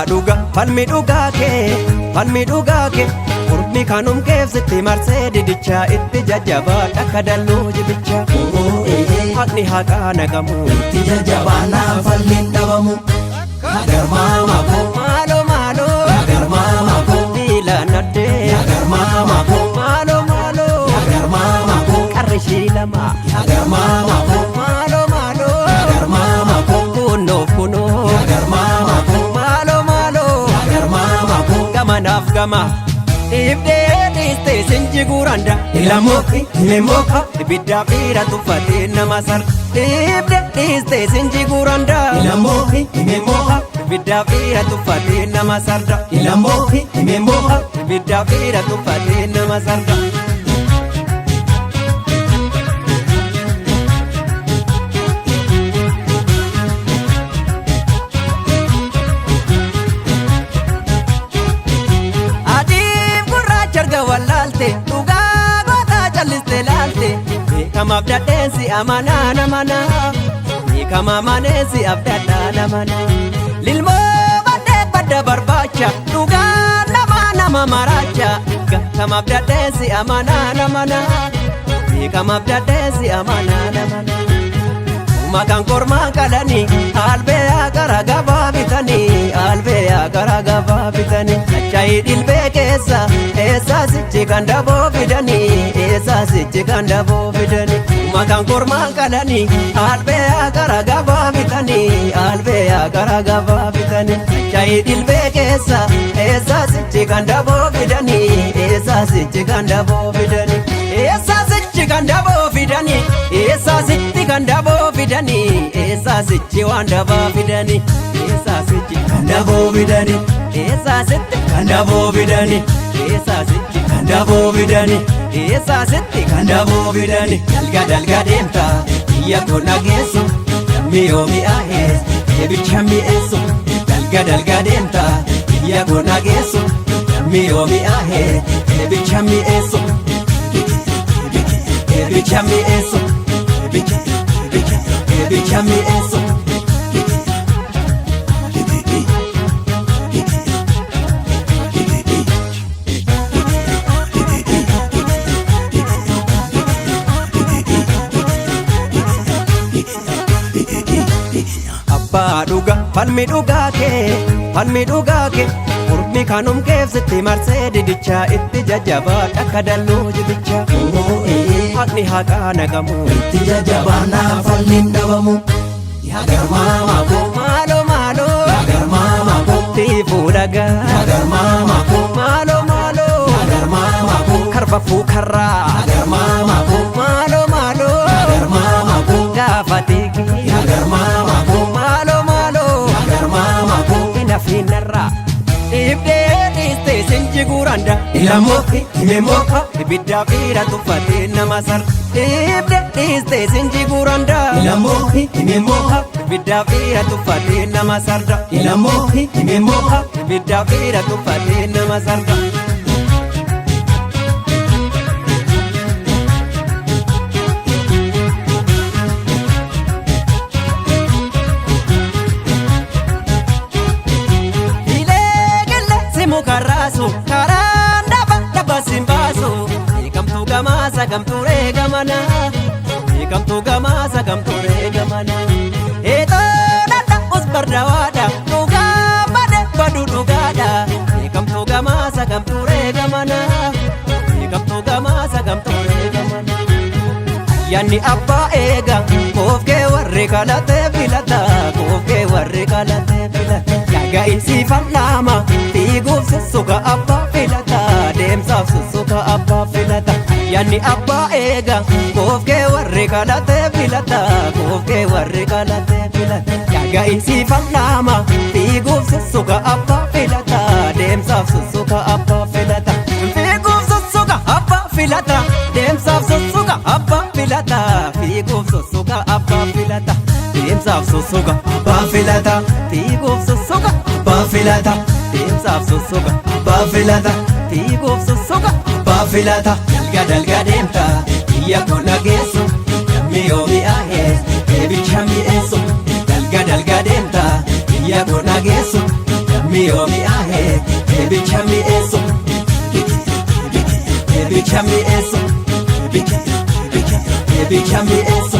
Dhuga falmi dhugaa kee Kurmi kanum keefsitti marsee didichaa itti jajjabaa akka dalluu jibicha Haqni haqaa naqamu itti jajjabaa naafalleen dhabamu Nagarmaama koo maaloo maaloo Nagarmaama koo diilaan addee Nagarmaama koo maaloo Nagarmaama koo qarrishii lama Nagarmaama koo maaloo Nagarmaama koo kunnoof kunoo Nagarmaama koo Gamanaaf gama Dhiibdee dhiistee sinji guranda Ilamookki himeemooka Ibiddaa fiira tuffatee nama sar Dhiibdee dhiistee sinji guranda Ilamookki himeemooka Ibiddaa fiira tuffatee nama sarda Ilamookki himeemooka Ibiddaa fiira tuffatee nama sarda Dhugaa gootaa calliste laalte Beekamaaf dadheensi amanaa namanaa Beekama maneesi abdadhaa namanaa Lilmoo baddee badda barbaacha Dhugaa nama maraacha Beekamaaf dadheensi amanaa namanaa Beekamaaf dadheensi amanaa namanaa Makan kormaa qalanii albeeyaa gara gabaa bitanii albeeyaa gara gabaa bitanii achaayi dhilbee keessa eessaa sichi kan daboo fidanii eessaa sichi kan daboo fidanii makan kormaa qalanii albeeyaa gara gabaa bitanii albeeyaa gara gabaa bitanii achaayi dhilbee keessa eessaa sichi kan daboo fidanii eessaa sichi kan daboo fidanii eessaa sichi kan daboo fidanii eessaa sichi kan daboo fidanii eessaa sichi waan dabaa fidanii eessaa sichi kan daboo fidanii eessaa sichi kan daboo fidanii eessaa sichi kan daboo fidanii eessaa sichi kan daboo fidanii dalga deemta biyya koo nageessu namni yoo mi'aahees eebicha mi'eessu dalga deemta biyya koo nageessu namni yoo mi'aahees eebicha mi'eessu eebicha mi'eessu eebicha mi'eessu Abbaa dhuga falmi dhugaa kee Kurmi kanum keefsitti marsee didichaa itti jajjabaa akka dalluu jibicha Haqni haqaa naqamu itti jajjabaa naafalleen dhabamu Nagarmaama koo maaloo Nagarmaama koo tiifuu dhagaa Nagarmaama koo maaloo Nagarmaama koo karba fuukarraa Nagarmaama koo maaloo Nagarmaama koo gaafa tiiki Nagarmaama koo maaloo Nagarmaama koo Finarraa dhiibdee dhiistee sinji guranda Ilamookki himeemooka Ibiddaa fiira tuffatee nama sar dhiibdee dhiistee sinji guranda Ilamookki himeemooka Ibiddaa fiira tuffatee nama sarda Ilamookki himeemooka Ibiddaa fiira tuffatee nama sarda Karaan daba simbaasu Eegamtuu gamaasa gamtuuree gamana Eegamtuu gamaasa gamtuuree gamana Eetoo dhadha usbardawaadha Dhugaa bade badu dhugaadha Eegamtuu gamaasa gamtuuree gamana Eegamtuu gamaasa gamtuuree gamana Ayyaanni abbaa eega koofkee warri kadhatee filata koofkee warri kadhatee filata Yaaga'iinsi fal'aama fiiguuf sussuka abbaa filata deemsaaf sussuka abbaa filata Ayyaanni abbaa eega koofkee warri kadhatee filata koofkee warri kadhatee filata Yaaga'iinsi fal'aama fiiguuf sussuka abbaa filata deemsaaf sussuka abbaa filata. Fiiguuf sussuka abbaa filata. Deemsaaf sussuka abbaa filata. Fiiguuf sussuka abbaa filata. Deemsaaf sussuka abbaa filata. Fiiguuf sussuka abbaa filata. Deemsaaf sussuka abbaa filata. Fiiguuf sussuka abbaa filata. Dalga dalga deemta biyya kona geessu namni yoo mi'aahee eebicha mi'eessu. Dalga dalga deemta biyya kona geessu namni yoo mi'aahee eebicha mi'eessu. Eebicha mi'eessu. Eebicha mi'eessu.